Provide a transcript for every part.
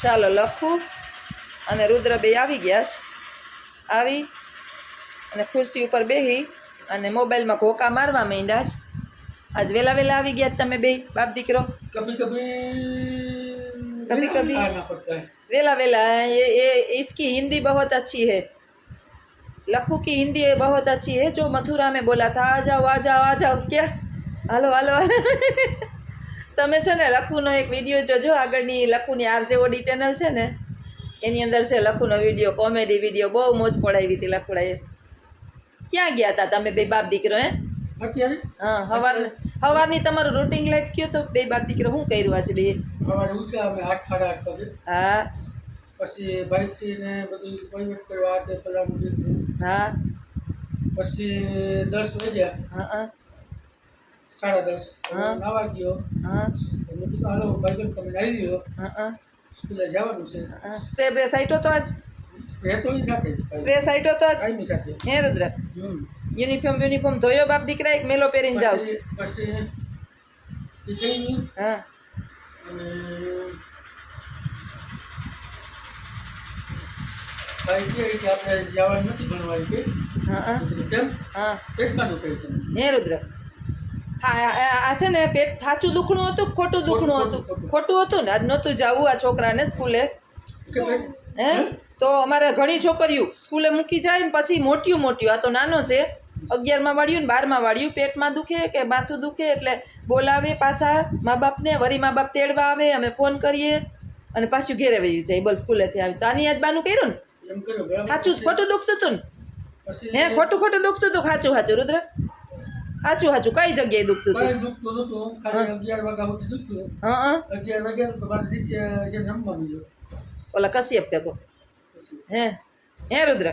ચાલો લખું અને રુદ્ર બે આવી ગયા છે. આવી અને ખુરશી ઉપર બેસી અને મોબાઈલમાં ઘોકા મારવા માંડ્યા છે. આજ વેલા વેલા આવી ગયા તમે બે બાપ દીકરો? कभी कभी कभी कभी आना पड़ता है। वेला वेला ये इसकी हिंदी बहुत अच्छी है. लखू की हिंदी बहुत अच्छी है. जो मथुरा में बोला था आ जाओ आ जाओ आ जाओ क्या હાલો હાલો હાલો. તમે છે ને લખુનો એક વિડીયો જોજો. આગળની લખુની RJOD ચેનલ છે ને એની અંદર છે લખુનો વિડીયો, કોમેડી વિડીયો. બહુ મોજ પડાવી હતી લખુડાએ. ક્યાં ગયા હતા તમે બે બાપ દીકરો? અત્યારે હા, સવારની તમારું રૂટિન લાઈફ કયો તો બે બાપ દીકરો શું કર્યું આજે બે? સવારે ઉઠ્યા અમે 8 સાડા 8 વાગે. હા પછી ભાઈશ્રીને બધું વહીવટ કર્યો, આ તે પેલાનું દીધું. હા પછી 10 વાગ્યા, હા 10:30 હા. નાવા ગયો. હા મેં કીધું હાલો ભાઈબંધ તમે નાહી લ્યો, હા સ્કૂલે જવાનું છે. સ્પ્રે બ્રે સાઈટો તો આજ રહેતો ઈ સાથે સ્પ્રે સાઈટો તો આજ કાયમી સાથે. હે રુદ્ર? હમ. યુનિફોર્મ ધોયો બાપ દીકરા? એક મેલો પહેરીને જાવ? પછી એ થઈ ગયું હા અને ભાઈ કહે કે આપણે જવાનું નથી ભણવાનું કે. હા મેં કીધું, કેમ? હા પેટમાં દુખાય છે. હે રુદ્ર? હા આ છે ને પેટ થાચું દુખણું હતું કે ખોટું દુખણું હતું? ખોટું હતું ને. આજ નહોતું જવું આ છોકરાને સ્કૂલે. કે પેટ હે તો અમારે ઘણી છોકરીઓ સ્કૂલે મૂકી જાય ને પછી મોટિયું આ તો નાનો છે, 11માં વાળ્યું ને 12માં વાળ્યું. પેટમાં દુખે કે માથું દુખે એટલે બોલાવે પાછા મા બાપને. વરી મા બાપ તેડવા આવે, અમે ફોન કરીએ અને પાછું ઘેરે વયું જાય. બોલ સ્કૂલેથી આવી તો આની યાદ બાનું કર્યું ને? એમ કર્યો બરાબર. સાચું ખોટું દુખતું હતું ને? પછી હે ખોટું દુખતું હતું? સાચું રુદ્ર? સાચું કઈ જગ્યાએ દુખતું હતું? કાંઈ દુખતું નહોતું. ખાલી 11 વાગ્યા સુધી દુખ્યું. હા 11 વાગ્યા તો મારે નીચે જઈને રમવા મળ્યો. ઓલા કશ્યપ ભેગો. હે રુદ્ર?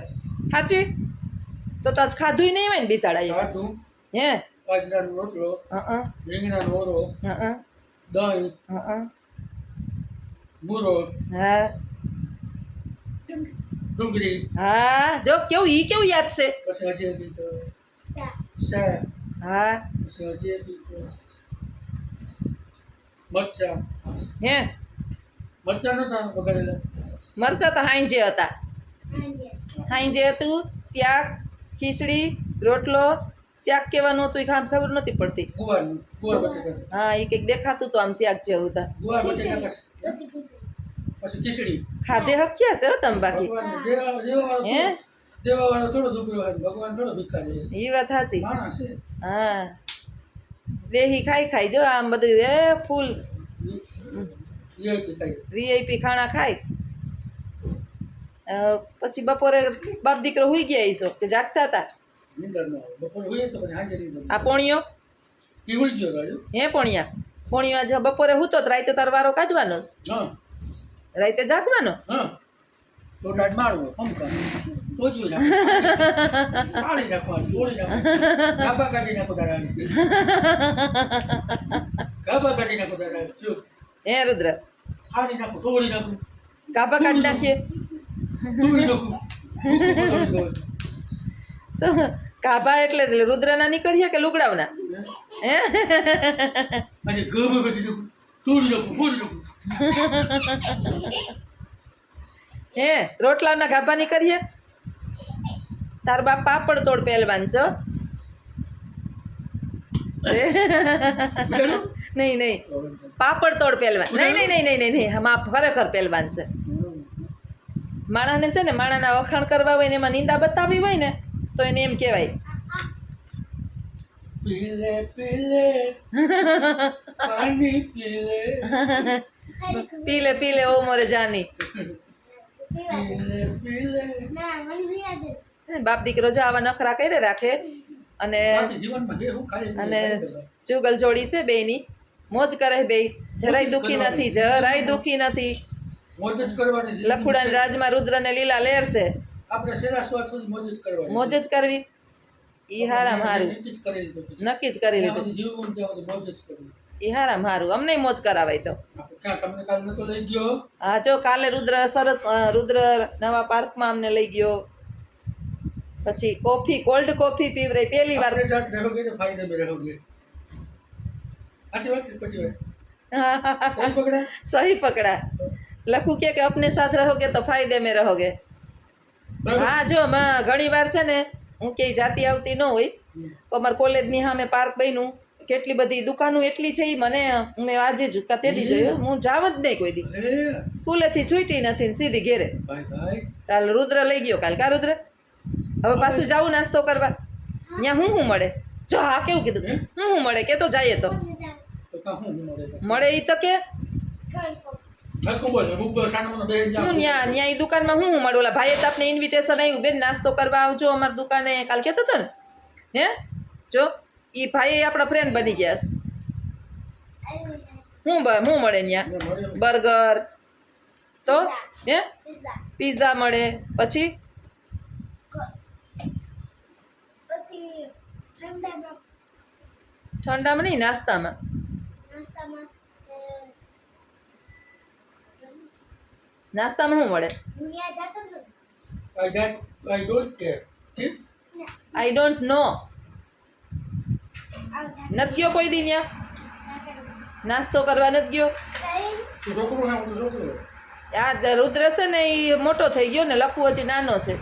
સાચું? તો આજ ખાધું નહીં હોય ને બિસાડાએ? ખાધું, હે બાજરાનો રોટલો, હા રીંગણાનો ઓરો, હા દહીં, હા બુરો, હા ડુંગળી. હા જો કેવું યાદ છે. પછી હજી હતી તો શાક. હા પછી હજી હતી તો મરચાં. હે મરચાં નહોતા વઘારેલા. મરસા તો હાંજે હતા. હાંજે હતું શાક, ખીચડી, રોટલો. શાક કેવાનું હતું એ ખબર નહોતી પડતી. ગુવાર બટેટા. હા એ કંઈક દેખાતું તો આમ શાક જેવું હતા. ગુવાર બટેટા. પછી ખીચડી. ખાધે હક્યા છે હો તમે બાકી. ભગવાન હે દેવાવાળો થોડો દુબળો હોય, ભગવાન થોડો ભિખારી. એ વાત સાચી. માણસ છે. હા દેહી ખાઈ જો આમ બધું ફૂલ VIP ખાઈ. VIP ખાણા ખાય. પછી બપોરે બાપ દીકરો હુઈ ગયા હશો કે જાગતા હતા? નીંદર ન આવે. બપોરે હોઈએ તો પછી હાજર નીંદર. આ પોણિયો? ઈ હોઈ ગયો ગાડી. હે પોણિયા જો બપોરે હું તો રાતે તાર વારો કાઢવાનો છે? હા રાતે જાગવાનો? હા તો ટાઈટ મારવો અમકા તોજવી નાખો. પાડી નાખવાનું, તોડી નાખવાનું. ગાભા કાઢી નાખો તારા. ગાભા કાઢી નાખો તારા. શું હે રુદ્ર? ફાડી નાખો, તોડી નાખો, કાપા કાઢી નાખીએ તોડી નાખો. તો કાભા એટલે રુદ્રના નીકળીએ કે લુગડાવના? હે અને ગાભા કાઢી નાખો, તોડી નાખો, ફોડી નાખો. હે રોટલાના ગાભા નીકળીએ? તાર બાપ પાપડ તોડ પહેલવાન છે. નહીં પાપડ તોડ પહેલવાન. નહીં હા ખરેખર પહેલવાન છે. માણાને છે ને માણાના વખાણ કરવા હોય ને એમાં નિંદા બતાવી હોય ને તો એને એમ કહેવાય પીલે પીલે પાણી પીલે. પીલે ઓ મોરે જાની. પીલે પીલે. બાપ દીકરો જો આવા નખરા કરી રાખે અને જીવનમાં જે હું ખાલી અને જુગલ જોડી છે બેની. મોજ કરે બે. જરાય દુખી નથી. મોજ જ કરવાની. લખુડાની રાજમાં રુદ્રને લીલા લહેર છે. આપણે સેના સ્વાદ સુધી મોજ જ કરવાની. મોજ જ કરવી ઈ હારામ હારું. નક્કી જ કરી લીધું. જીવન ત્યાં મોજ જ કરવી. ઈ હારામ હારું. અમને મોજ કરાવાય તો. ક્યાં તમને કાલ નતો લઈ ગયો? હા જો કાલે રુદ્ર નવા પાર્કમાં અમને લઈ ગયો. પછી કોલ્ડ કોફી પીવરાઈ પહેલી વાર. अपने साथ रहोगे तो फायदे में रहोगे. अच्छी बात है. सही पकड़ा. સહી પકડા. લખું કે अपने साथ रहोगे तो फायदे में रहोगे. બરાબર હા જો ઘણી વાર છે ને હું ક્યાંય જાતી આવતી ન હોય તો અમારા કોલેજની સામે પાર્ક બન્યું કેટલી બધી દુકાનો એટલી છે એ મને મેં આજે જ તેથી જોયું હું જાવ જ નહીં કોઈ દી એ સ્કૂલેથી છૂટી નથી ને સીધી ઘેરે ભાઈ કાલ રુદ્ર લઈ ગયો કાલ કા રુદ્ર હવે પાછું જાવું નાસ્તો કરવા ત્યાં હું મળે જો હા કેવું કીધું હું મળે કે તો જઈએ તો તો કા હું મળે મળે એ તો કે હકુ બોલ બુક સાનમનો બે હું જા ત્યાં એ દુકાનમાં હું મળે ઓલા ભાઈએ તો આપને ઇન્વિટેશન આવ્યું બેન નાસ્તો કરવા આવજો અમારી દુકાને કાલ કહેતો હતો ને હે જો એ ભાઈ આપણા ફ્રેન્ડ બની ગયા છે હું મળે ત્યાં બર્ગર તો હે પિઝા મળે પછી ઠંડામાં નહીં નાસ્તામાં નાસ્તામાં શું મળે I don't care ઠીક આઈ ડોન્ટ નો નથી ગયો કોઈ દી ત્યાં નાસ્તો કરવા નથી ગયો તું છોકરો હે હું તો છોકરો આ રુદ્ર છે ને એ મોટો થઈ ગયો ને લખવું હજી નાનો છે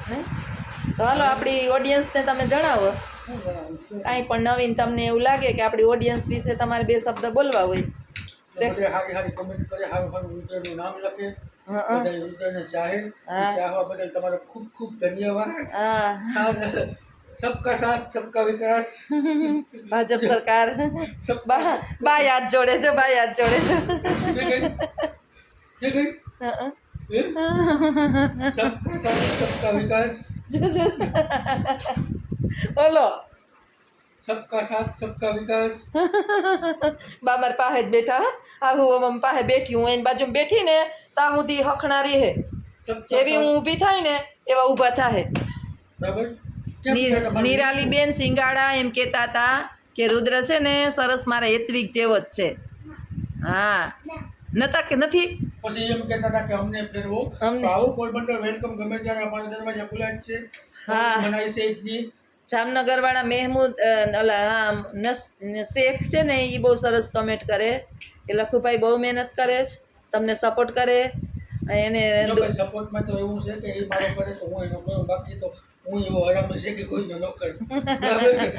હે? તો હાલો આપણી ઓડિયન્સને તમે જણાવો શું બનાવું કાંઈ પણ નવીન તમને એવું લાગે કે આપણી ઓડિયન્સ વિશે તમારે બે શબ્દ બોલવા હોય બધે હારી હારી કમેન્ટ કરે હારું હારું ઉજ્જૈનનું નામ લખે હા બધા ઉજ્જૈનને ચાહે હા. ચાહવા બદલ તમારો ખૂબ ખૂબ ધન્યવાદ હા સબકા સાથ સબકા વિકાસ ભાજપ સરકાર સબકા બા યાદ જોડે છો બા યાદ જોડે છો જે ગઈ હા, એ સબકા સાથ સબકા વિકાસ જો જો બોલો સબકા સાથ સબકા વિકાસ બા મારી પાસે જ બેઠા હા. આ હું મમ્મી પાસે બેઠી હું એની બાજુમાં બેઠી ને ત્યાં સુધી હખણારી હે જેવી હું ઊભી થાય ને એવા ઊભા થાય બરાબર કેમ છે તમારી? નિરાલી બેન સિંગાડા એમ કહેતા હતા કે રુદ્ર છે ને સરસ મારા હેત્વિક જેવો જ છે હા નતા કે નથી પછી એમ કહેતા હતા કે અમને ફેરવો અમને. તો આવો પોરબંદર વેલકમ ગમે ત્યારે અમારા દરવાજા ખુલ્લા જ છે હા. મનાઈ છે જ નહીં જામનગર વાળા મહેમૂદ ઓલા હા શેખ છે ને એ બહુ સરસ કમેન્ટ કરે કે લખુભાઈ બહુ મહેનત કરે છે તમને સપોર્ટ કરે એને જો ભાઈ સપોર્ટમાં તો એવું છે કે એ મારો કરે તો હું એનો કરું બાકી તો હું એવો હરામી છે કે કોઈને ન કરું બરાબર કે?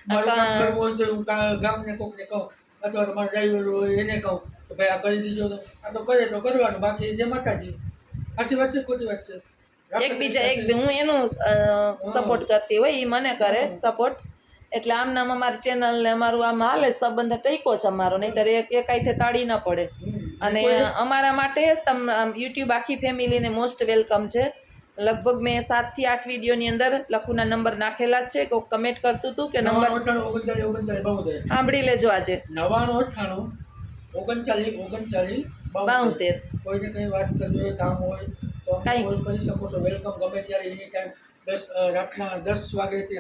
મારું કામ કરવું હોય તો હું ગામને કોકને કહું અથવા તો મારા ડ્રાઈવર હોય એને કહું તો ભાઈ આ કરી દીજો તો આ તો કરે તો કરવાનું બાકી જે માતાજી સાચી વાત છે ખોટી વાત છે એકબીજા હું એનું સપોર્ટ કરતી હોય એ મને કરે સપોર્ટ એટલે આમ નામ અમારી ચેનલ ને અમારું આમ હાલે સંબંધ ટેકો છે અમારો નહીંતર એકાઈથી તાળી ન પડે અને અમારા માટે યુટ્યુબ આખી ફેમિલીને મોસ્ટ વેલકમ છે લગભગ મેં 7 થી 8 વિડીયોની અંદર લખુના નંબર નાખેલા જ છે કોઈક કમેન્ટ કરતું હતું કે નંબર 99 39 બહુ થાય સાંભળી લેજો આજે 99 38 39 72 કોઈને કંઈ વાત કરવી હોય કામ હોય તો કાંઈ. કોલ કરી શકો છો વેલકમ ગમે ત્યારે એની ટાઈમ 10 રાતના 10 વાગ્યાથી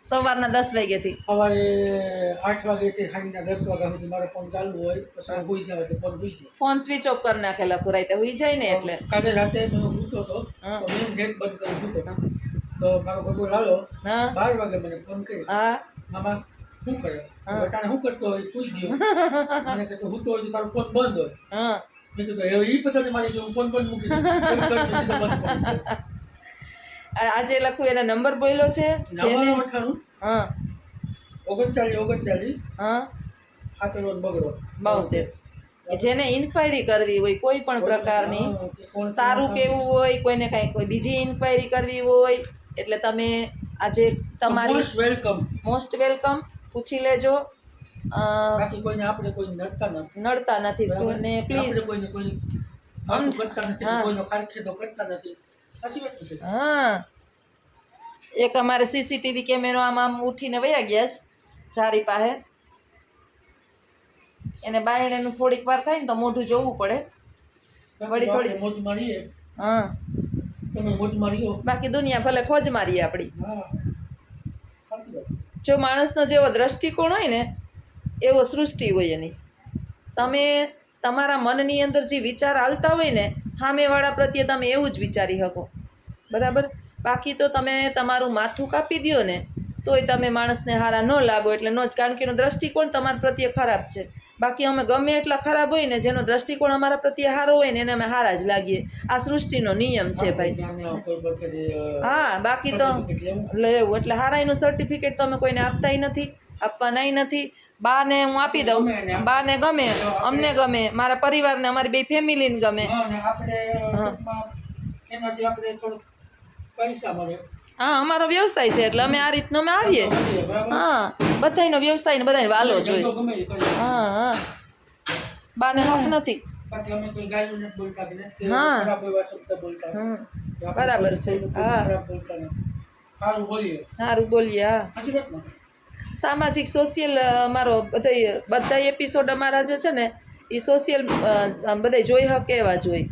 સવારના 10 વાગ્યાથી સવારે 8 વાગ્યાથી સાંજના 10 વાગ્યા સુધી મારો ફોન ચાલુ હોય પછી હોઈ જાય તો ફોન હોઈ જાય ફોન સ્વિચ ઓફ કરી નાખેલા ખુરાઈ હોઈ જાય ને એટલે કાલે રાતે મેં સૂતો હતો હા. તો મેં નેટ બંધ કરી સૂતો તો મારો ગગો લાલો હા 12 વાગે મને ફોન કર્યો હા મામા શું કર્યો હા. બટાણે શું કરતો હોય પૂછ દો મને કે હું તો હોય તો તારો ફોન બંધ હોય હા મેં કીધું હવે એ પદ્ધતિ મારી કે હું ફોન બંધ મૂકી દઉં એમ કરીને સીધો બંધ કરી દીધો. આજે લખું એના નંબર બોલ્યો છે જેને 99 હા 39 હા ખાતરો બગડો 72 જેને ઇન્ક્વાયરી કરવી હોય કોઈ પણ પ્રકારની સારું કેવું હોય કોઈને કાંઈ કોઈ બીજી ઇન્ક્વાયરી કરવી હોય એટલે તમે આજે તમારી વેલકમ મોસ્ટ વેલકમ પૂછી લેજો બાકી કોઈને આપણે કોઈ નડતા નથી નડતા નથી અને પ્લીઝ આપણે કોઈને કોઈ આમ કરતા નથી હા. કોઈનો ખારખેદો કરતા નથી સાચી વાત છે હા એક અમારે સીસીટીવી કેમેરો આમ ઉઠીને વયા ગયા છે ચારી પાસે એને બાયણેનું થોડીક વાર થાય ને તો મોઢું જોવું પડે વળી થોડી મોજ મારીએ હા તમે મોજ મારીઓ બાકી દુનિયા ભલે ખોજ મારીએ આપણી હા સાચી વાત. જો માણસનો જેવો દ્રષ્ટિકોણ હોય ને એવો સૃષ્ટિ હોય એની તમે તમારા મનની અંદર જે વિચાર હાલતા હોય ને સામેવાળા પ્રત્યે તમે એવું જ વિચારી શકો બરાબર બાકી તો તમે તમારું માથું કાપી દો ને તોય તમે માણસને હારા ન લાગો એટલે નો જ, કારણ કે એનો દ્રષ્ટિકોણ તમારા પ્રત્યે ખરાબ છે. બાકી અમે ગમે એટલા ખરાબ હોય ને, જેનો દ્રષ્ટિકોણ અમારા પ્રત્યે સારો હોય ને એને અમે હારા જ લાગીએ. આ સૃષ્ટિનો નિયમ છે ભાઈ. હા, બાકી તો લેવું એટલે હારાઈનું સર્ટિફિકેટ તો અમે કોઈને આપતાય નથી, આપવાનાય નથી. બાને હું આપી દઉં, બાને ગમે, અમને ગમે, મારા પરિવારને, અમારી બે ફેમિલીને ગમે. હા, અમારો વ્યવસાય છે એટલે અમે આ રીતનો અમે આવીએ. હા, બધાયનો વ્યવસાય ને બધાને વાલો જોઈએ. હા હા, બાને હક નથી. હા બરાબર છે. હા સારું બોલીએ. હા, સામાજિક સોશિયલ અમારો બધા એપિસોડ અમારા જે છે ને એ સોશિયલ બધા જોઈ શકે એવા જોઈ.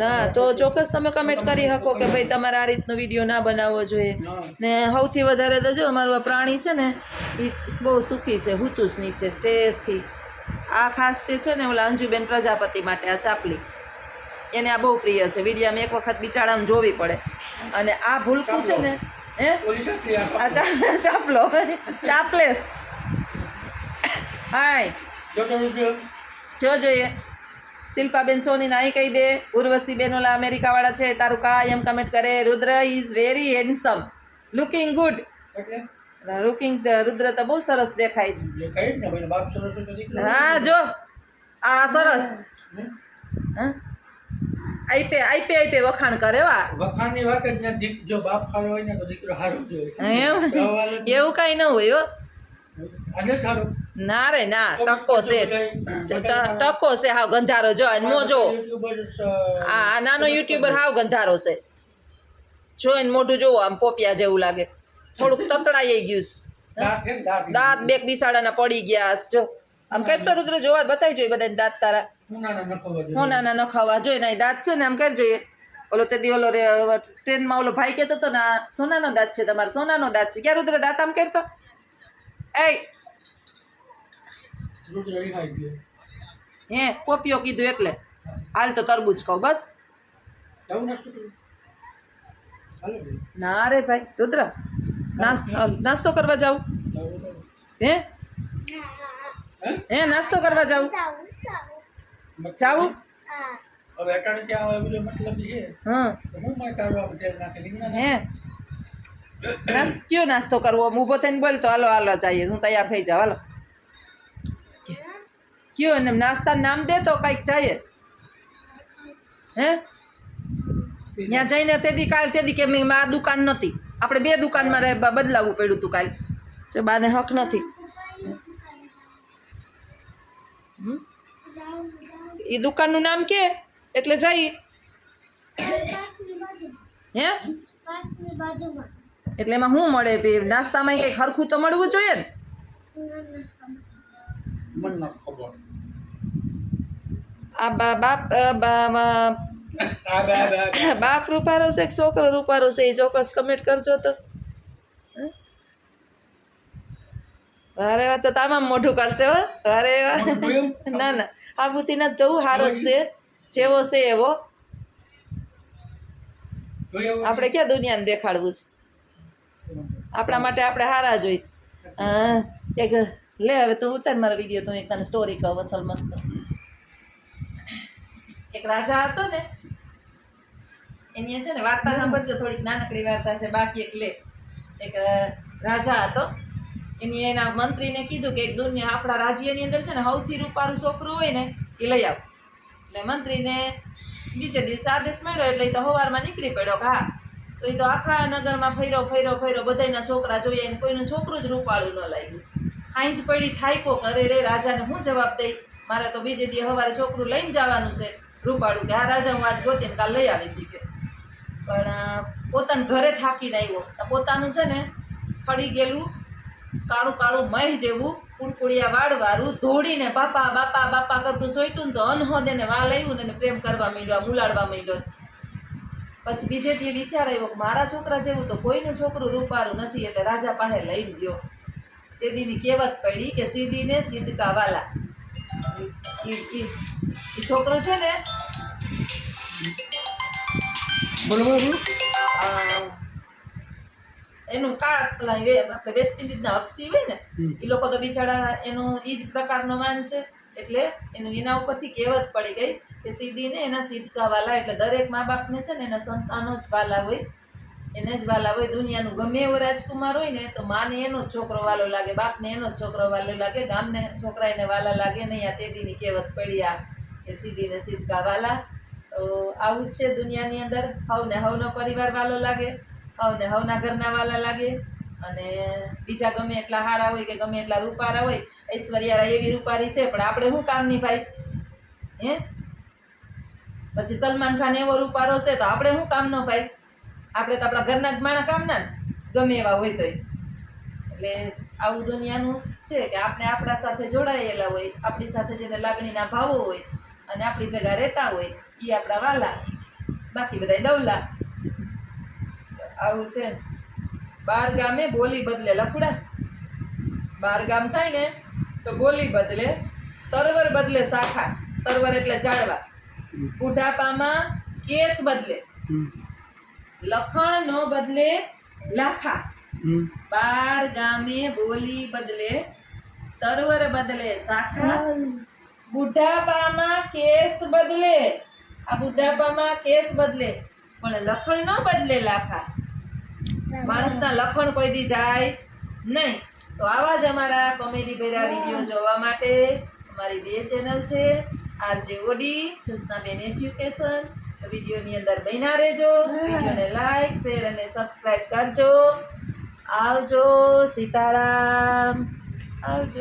ના તો ચોક્કસ તમે કમેન્ટ કરી શકો કે ભાઈ તમારે આ રીતનો વિડીયો ના બનાવવો જોઈએ. ને સૌથી વધારે તો જો અમારું આ પ્રાણી છે ને એ બહુ સુખી છે, હુતું જ નીચે ટેસ્ટથી. આ ખાસ છે ને ઓલા અંજુબેન પ્રજાપતિ માટે આ ચાપલી, એને આ બહુ પ્રિય છે. વિડીયામાં એક વખત બિચારાને જોવી પડે. અને આ ભૂલકું છે ને આ ચાપલો ચાપલેસ. હાય જો જોઈએ શિલ્પાબેન સોની નાઈ કહી દે. ઉર્વશીબેન ઓલા અમેરિકાવાળા છે, તારું કાયમ કમેન્ટ કરે. Rudra is very handsome, looking good. રુદ્ર તો બહુ સરસ દેખાય છે. હા જો આ સરસ આઈપે વખાણ કરે. વખાણની વાત જ નથી. જો બાપ સારો હોય ને તો દીકરો સારો જ હોય. એવું કઈ ન હોય હો. અને સારો ના રે ના, ટકો છે, ટકો છે. હાવ ગંધારો જો મોજો. આ નાનો યુટ્યુબર હાવ ગંધારો છે. જોઈને મોઢું જોવો આમ પોપિયા જેવું લાગે. થોડુંક તતડાઈ ગયું. દાંત બેક બિસાડાના પડી ગયા. જો આમ કેટલો રુદ્ર જોવા બતાવી જોઈએ બધાને દાંત તારા. હું નાના ન ખાવા જોઈએ ને દાંત છે ને આમ કરી જોઈએ. ઓલો તે દી ઓલો ટ્રેનમાં ઓલો ભાઈ કહેતો હતો ને આ સોનાનો દાંત છે તમારો, સોનાનો દાંત છે. ક્યાં રુદ્ર દાંત આમ કરતો? હે પોપિયો કીધું એટલે હાલ તો તરબૂચ ખાવ બસ. ના રે ભાઈ રુદ્ર, નાસ્તો કરવા જાવ? હે નાસ્તો કરવા જાવ? જાવું? હવે અટાણે ત્યાં આવે બીજો મતલબ છે. હા હું મારે કાઢવા તેલ નાખી લીંગણા. હે કયો નાસ્તો કરવો? ઊભો થઈને બોલ તો હાલો જઈએ. હું તૈયાર થઈ જાઉં. હાલો કયો એને નાસ્તાનું નામ દે તો કંઈક જઈએ. હે ત્યાં જઈને તેદી કે આ દુકાન નહોતી, આપણે બે દુકાનમાં બદલાવવું પડ્યું હતું કાલે. જો બાને હક નથી. એ દુકાનનું નામ કે એટલે જઈએ. હે એટલે એમાં શું મળે? નાસ્તામાં કંઈક હરખું તો મળવું જોઈએ ને. આ બાપ રૂપારો છે કે છોકરો રૂપારો છે એ ચોક્કસ કમેન્ટ કરજો તો. અરે વાત તો તમામ મોઢું કરશે હો. અરે ના ના આ બુદ્ધિ ના જવું હારો જ છે, જેવો છે એવો. આપણે ક્યાં દુનિયાને દેખાડવું છે? આપણા માટે આપણે હારા જોઈ. એક લે હવે તું ઉતાર મારો વિડીયો. તું એક તને સ્ટોરી કહું અસલ મસ્ત. એક રાજા હતો ને, એની છે ને વાર્તા સાંભળજો. થોડીક નાનકડી વાર્તા છે, બાકી એક લે. એક રાજા હતો, એના મંત્રીને કીધું કે એક દુનિયા આપણા રાજ્યની અંદર છે ને સૌથી રૂપારું છોકરું હોય ને એ લઈ આવ. એટલે મંત્રીને બીજે દિવસે આદેશ મળ્યો એટલે એ તો સવારમાં નીકળી પડ્યો. હા તો એ તો આખા નગરમાં ફર્યો બધાના છોકરા જોઈએ એને કોઈનું છોકરું જ રૂપાળું ન લાગ્યું. આંજ પડી થાયકો કરે રે. રાજાને હું જવાબ દઈ? મારે તો બીજે દી સવારે છોકરું લઈને જવાનું છે રૂપાળું. કે હા રાજા હું આજ ગોતીને કાલ લઈ આવી શીખે. પણ પોતાના ઘરે થાકીને આવ્યો તો પોતાનું છે ને પડી ગયેલું કાળું મહ જેવું કુડકુડિયા વાળવાળું ધોડીને બાપા કરતું સોઈટું ને તો અનહોદ એને વાલ આવ્યું ને પ્રેમ કરવા માંડ્યો, મુલાડવા માંડ્યો. પછી બીજે દી વિચાર આવ્યો મારા છોકરા જેવું તો કોઈનું છોકરું રૂપારું નથી, એટલે રાજા પાસે લઈને ગયો. તે દીની કહેવત પડી કે સીધીને સિદ્ધકા વાલા. એ છોકરો છે ને એનું આપણે વેસ્ટ ઇન્ડિઝના હપસી હોય ને એ લોકો તો બિચારા એનું એ જ પ્રકારનો માન છે. એટલે એનું એના ઉપરથી કહેવત પડી ગઈ કે સીધીને એના સિદ્ધકા વાલા. એટલે દરેક મા બાપને છે ને એના સંતાનો જ વાલા હોય, એને જ વાલા હોય. દુનિયાનું ગમે એવો રાજકુમાર હોય ને તો માને એનો જ છોકરો વાલો લાગે, બાપને એનો જ છોકરો વાલો લાગે, ગામને છોકરા એને વાલા લાગે નહીં. આ તેદીની કહેવત પડી આ કે સીધીને સિદ્ધકા વાલા. તો આવું જ છે દુનિયાની અંદર. હવને હવનો પરિવાર વાલો લાગે, હવને હવના ઘરના વાલા લાગે. અને બીજા ગમે એટલા હારા હોય કે ગમે એટલા રૂપારા હોય, ઐશ્વર્યા એવી રૂપારી છે પણ આપણે શું કામની ભાઈ? હે પછી સલમાન ખાન એવો રૂપારો છે તો આપણે શું કામનો ભાઈ? આપણે તો આપણા ઘરના જ માણા કામના ને ગમે એવા હોય તોય. એટલે આવું દુનિયાનું છે કે આપણે આપણા સાથે જોડાયેલા હોય, આપણી સાથે જેને લાગણીના ભાવો હોય અને આપણી ભેગા રહેતા હોય એ આપણા વાલા, બાકી બધા દવલા. આવું છે. 12 ગામે બોલી બદલે લફડા. 12 ગામ થાય ને તો બોલી બદલે, તરવર બદલે શાખા. તરવર એટલે ઝાડવા. બુઢાપામાં કેસ બદલે, લખણ નો બદલે લાખા. 12 ગામે બોલી બદલે, તરવર બદલે શાખા. બુઢાપામાં કેસ બદલે, આ બુઢાપામાં કેસ બદલે પણ લખણ ન બદલે લાખા. માણસના લખણ કોઈ દી જાય નહીં. તો આવા જ અમારા કોમેડી ભર્યા વિડીયો જોવા માટે અમારી 2 ચેનલ છે, આરજે ઓડી, જ્યોત્સનાબેન એજ્યુકેશન. વિડીયોની અંદર બન્યા રહેજો. વિડીયોને લાઈક, શેર અને સબસ્ક્રાઈબ કરજો. આવજો. સીતારામ. આવજો.